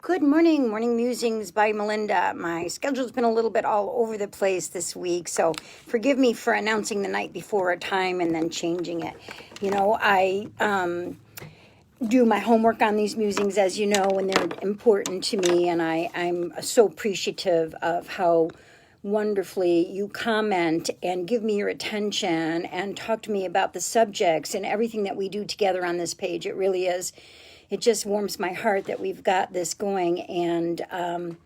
Good morning, Morning Musings by Melinda. My schedule's been a little bit all over the place this week, so forgive me for announcing the night before a time and then changing it. I do my homework on these musings, as you know, and they're important to me, and I'm so appreciative of how wonderfully you comment and give me your attention and talk to me about the subjects and everything that we do together on this page. It just warms my heart that we've got this going, and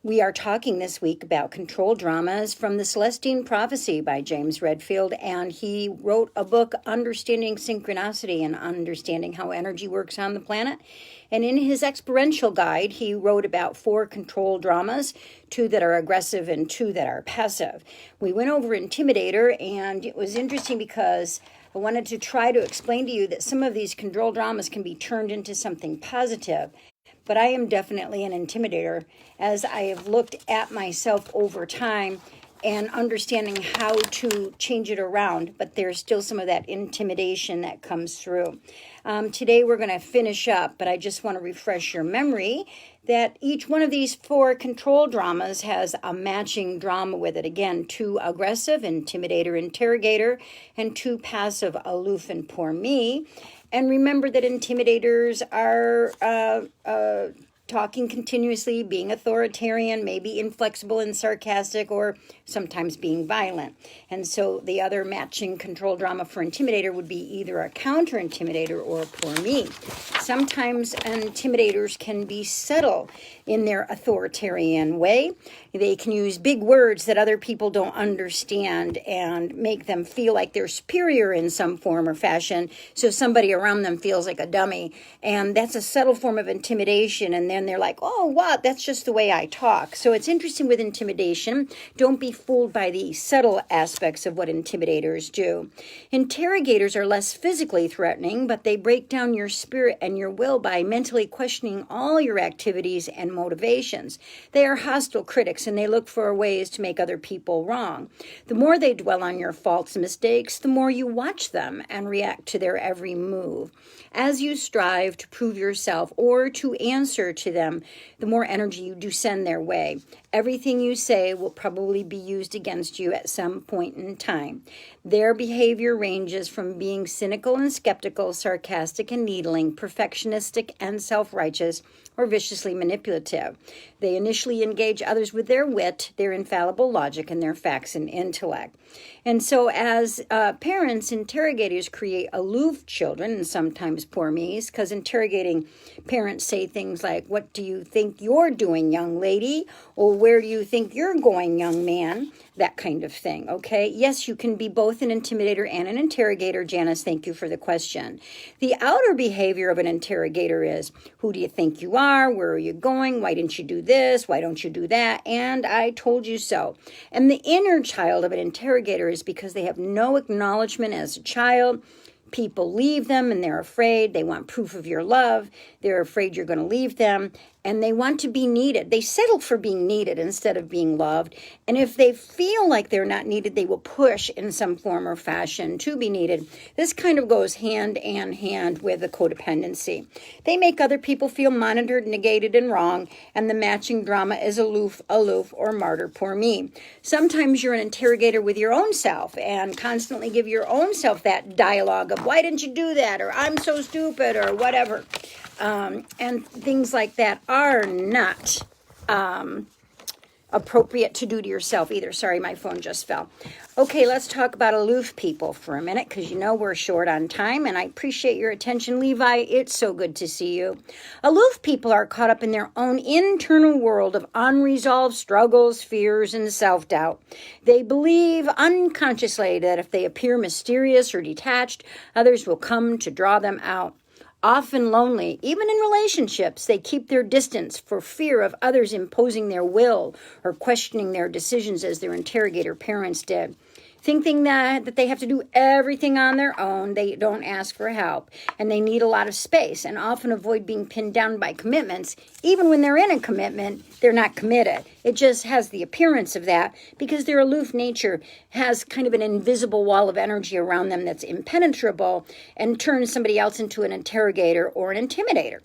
we are talking this week about control dramas from the Celestine Prophecy by James Redfield, and he wrote a book, Understanding Synchronicity and Understanding How Energy Works on the Planet. And in his experiential guide, he wrote about 4 control dramas, 2 that are aggressive and 2 that are passive. We went over Intimidator, and it was interesting because I wanted to try to explain to you that some of these control dramas can be turned into something positive. But I am definitely an intimidator, as I have looked at myself over time and understanding how to change it around. But there's still some of that intimidation that comes through. Today we're going to finish up, but I just want to refresh your memory that each one of these 4 control dramas has a matching drama with it. Again, 2 aggressive, intimidator, interrogator, and 2 passive, aloof, and poor me. And remember that intimidators are talking continuously, being authoritarian, maybe inflexible and sarcastic, or sometimes being violent. And so the other matching control drama for intimidator would be either a counter-intimidator or a poor me. Sometimes intimidators can be subtle in their authoritarian way. They can use big words that other people don't understand and make them feel like they're superior in some form or fashion, so somebody around them feels like a dummy. And that's a subtle form of intimidation, and then they're like, oh, what? That's just the way I talk. So it's interesting with intimidation. Don't be fooled by the subtle aspects of what intimidators do. Interrogators are less physically threatening, but they break down your spirit and your will by mentally questioning all your activities and motivations. They are hostile critics, and they look for ways to make other people wrong. The more they dwell on your faults and mistakes, the more you watch them and react to their every move. As you strive to prove yourself or to answer to them, the more energy you do send their way. Everything you say will probably be used against you at some point in time. Their behavior ranges from being cynical and skeptical, sarcastic and needling, perfectionistic and self-righteous, or viciously manipulative. They initially engage others with their wit, their infallible logic, and their facts and intellect. And so as parents, interrogators create aloof children, and sometimes poor me's, because interrogating parents say things like, what do you think you're doing, young lady? Or where do you think you're going, young man? That kind of thing, okay? Yes, you can be both an intimidator and an interrogator, Janice. Thank you for the question. The outer behavior of an interrogator is, who do you think you are? Where are you going? Why didn't you do this? Why don't you do that? And I told you so. And the inner child of an interrogator is because they have no acknowledgement as a child. People leave them and they're afraid. They want proof of your love. They're afraid you're going to leave them. And they want to be needed. They settle for being needed instead of being loved. And if they feel like they're not needed, they will push in some form or fashion to be needed. This kind of goes hand in hand with the codependency. They make other people feel monitored, negated, and wrong. And the matching drama is aloof, or martyr, poor me. Sometimes you're an interrogator with your own self and constantly give your own self that dialogue of, why didn't you do that? Or I'm so stupid, or whatever. And things like that are not appropriate to do to yourself either. Sorry, my phone just fell. Okay, let's talk about aloof people for a minute, because you know we're short on time, and I appreciate your attention, Levi. It's so good to see you. Aloof people are caught up in their own internal world of unresolved struggles, fears, and self-doubt. They believe unconsciously that if they appear mysterious or detached, others will come to draw them out. Often lonely, even in relationships, they keep their distance for fear of others imposing their will or questioning their decisions as their interrogator parents did. Thinking that they have to do everything on their own, they don't ask for help, and they need a lot of space and often avoid being pinned down by commitments. Even when they're in a commitment, they're not committed. It just has the appearance of that because their aloof nature has kind of an invisible wall of energy around them that's impenetrable and turns somebody else into an interrogator or an intimidator.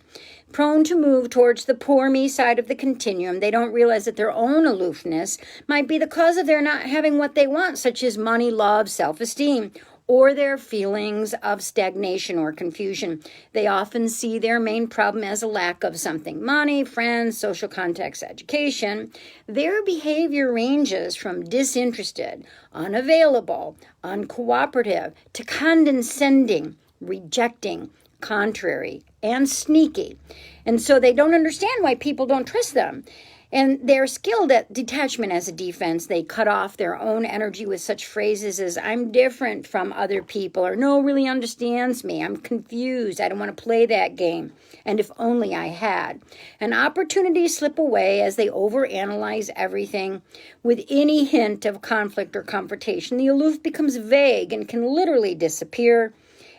prone to move towards the poor me side of the continuum. They don't realize that their own aloofness might be the cause of their not having what they want, such as money, love, self-esteem, or their feelings of stagnation or confusion. They often see their main problem as a lack of something: money, friends, social context, education. Their behavior ranges from disinterested, unavailable, uncooperative, to condescending, rejecting, contrary, and sneaky. And so they don't understand why people don't trust them. And they're skilled at detachment as a defense. They cut off their own energy with such phrases as, "I'm different from other people," or "No one really understands me. I'm confused. I don't want to play that game. And if only I had." And opportunities slip away as they overanalyze everything. With any hint of conflict or confrontation, the aloof becomes vague and can literally disappear.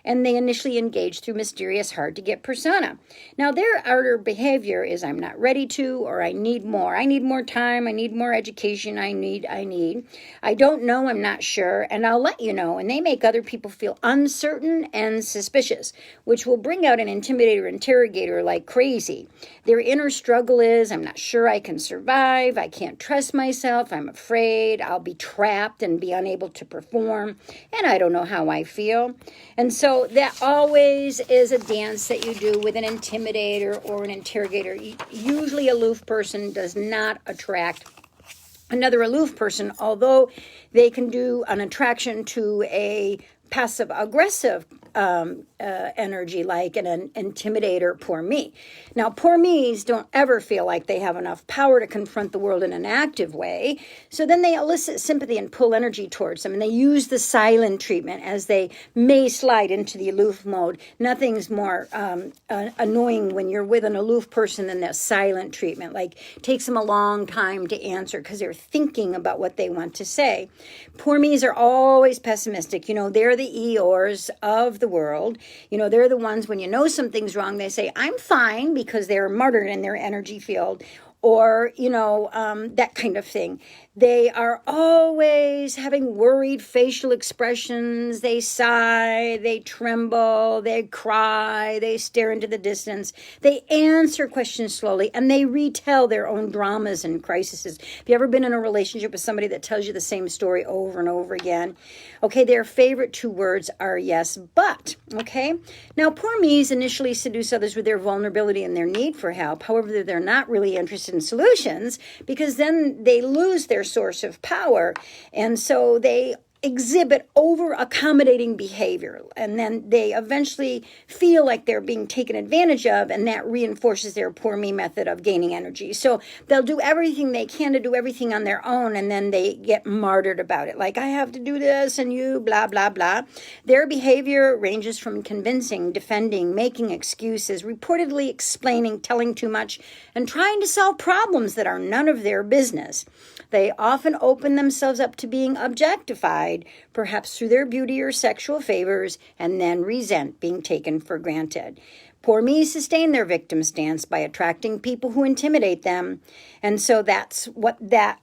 And they initially engage through mysterious, hard-to-get persona. Now, their outer behavior is, "I'm not ready to," or "I need more. I need more time. I need more education. I need. I don't know. I'm not sure. And I'll let you know." And they make other people feel uncertain and suspicious, which will bring out an intimidator, interrogator like crazy. Their inner struggle is, "I'm not sure I can survive. I can't trust myself. I'm afraid I'll be trapped and be unable to perform. And I don't know how I feel." And so that always is a dance that you do with an intimidator or an interrogator. Usually, a aloof person does not attract another aloof person, although they can do an attraction to a passive aggressive energy, like an intimidator, poor me. Now, poor me's don't ever feel like they have enough power to confront the world in an active way. So then they elicit sympathy and pull energy towards them. And they use the silent treatment as they may slide into the aloof mode. Nothing's more annoying when you're with an aloof person than that silent treatment. Like, it takes them a long time to answer because they're thinking about what they want to say. Poor me's are always pessimistic. They're the Eeyores of the world. They're the ones, when you know something's wrong, they say, "I'm fine," because they're martyred in their energy field, or, that kind of thing. They are always having worried facial expressions. They sigh, they tremble, they cry, they stare into the distance. They answer questions slowly, and they retell their own dramas and crises. Have you ever been in a relationship with somebody that tells you the same story over and over again? Okay, their favorite two words are yes, but. Okay? Now, poor me's initially seduce others with their vulnerability and their need for help. However, they're not really interested in solutions, because then they lose their source of power. And so they exhibit over-accommodating behavior, and then they eventually feel like they're being taken advantage of, and that reinforces their poor me method of gaining energy. So they'll do everything they can to do everything on their own, and then they get martyred about it, like, "I have to do this, and you, blah, blah, blah." Their behavior ranges from convincing, defending, making excuses, reportedly explaining, telling too much, and trying to solve problems that are none of their business. They often open themselves up to being objectified, perhaps through their beauty or sexual favors, and then resent being taken for granted. Poor me sustain their victim stance by attracting people who intimidate them. And so that's what that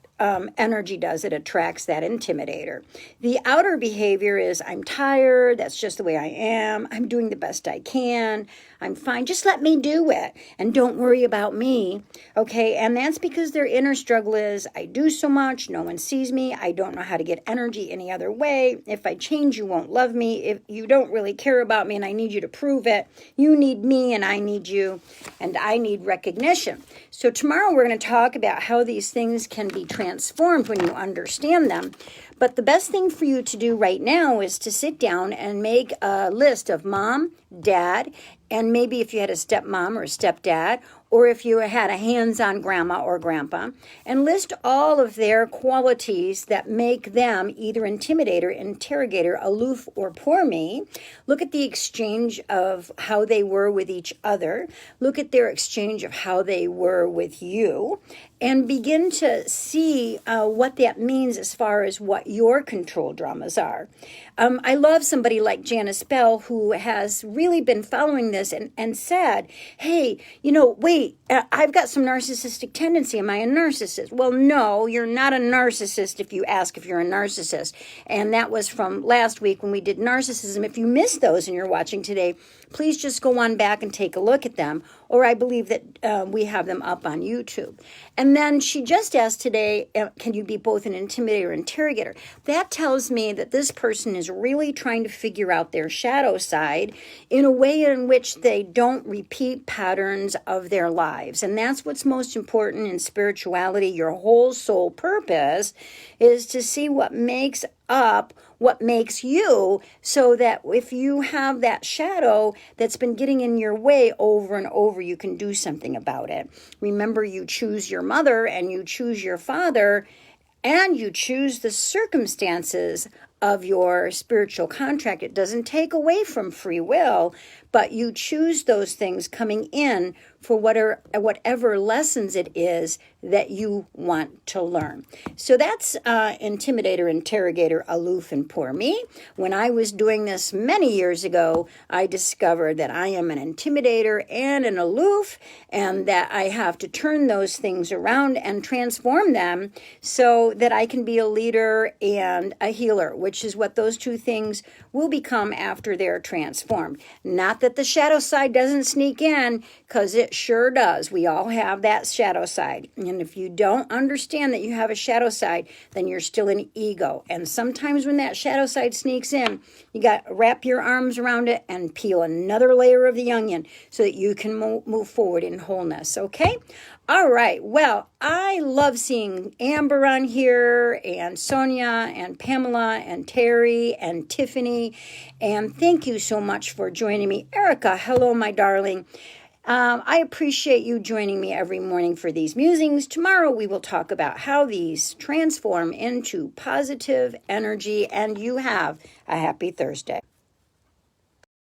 energy does. It attracts that intimidator. The outer behavior is, "I'm tired. That's just the way I am. I'm doing the best I can. I'm fine. Just let me do it. And don't worry about me." Okay. And that's because their inner struggle is, "I do so much. No one sees me. I don't know how to get energy any other way. If I change, you won't love me. If you don't really care about me, and I need you to prove it. You need me, and I need you, and I need recognition." So tomorrow we're going to talk about how these things can be transformed when you understand them. But the best thing for you to do right now is to sit down and make a list of mom, dad, and maybe if you had a stepmom or a stepdad, or if you had a hands-on grandma or grandpa, and list all of their qualities that make them either intimidator, interrogator, aloof, or poor me. Look at the exchange of how they were with each other. Look at their exchange of how they were with you, and begin to see what that means as far as what your control dramas are. I love somebody like Janice Bell, who has really been following this and said, "Hey, wait, I've got some narcissistic tendency. Am I a narcissist?" Well, no, you're not a narcissist if you ask if you're a narcissist. And that was from last week when we did narcissism. If you missed those and you're watching today, please just go on back and take a look at them. or I believe that we have them up on YouTube. And then she just asked today, can you be both an intimidator and interrogator? That tells me that this person is really trying to figure out their shadow side in a way in which they don't repeat patterns of their lives. And that's what's most important in spirituality. Your whole soul purpose is to see what makes up what makes you, so that if you have that shadow that's been getting in your way over and over, you can do something about it. Remember, you choose your mother and you choose your father and you choose the circumstances of your spiritual contract. It doesn't take away from free will, but you choose those things coming in for whatever lessons it is that you want to learn. So that's intimidator, interrogator, aloof, and poor me. When I was doing this many years ago, I discovered that I am an intimidator and an aloof, and that I have to turn those things around and transform them so that I can be a leader and a healer, which is what those two things will become after they're transformed. Not that the shadow side doesn't sneak in, because it sure does. We all have that shadow side. And if you don't understand that you have a shadow side, then you're still an ego. And sometimes when that shadow side sneaks in, you got to wrap your arms around it and peel another layer of the onion so that you can move forward in wholeness. Okay? All right. Well, I love seeing Amber on here, and Sonia, and Pamela, and Terry, and Tiffany. And thank you so much for joining me. Erica, hello, my darling. I appreciate you joining me every morning for these musings. Tomorrow we will talk about how these transform into positive energy, and you have a happy Thursday.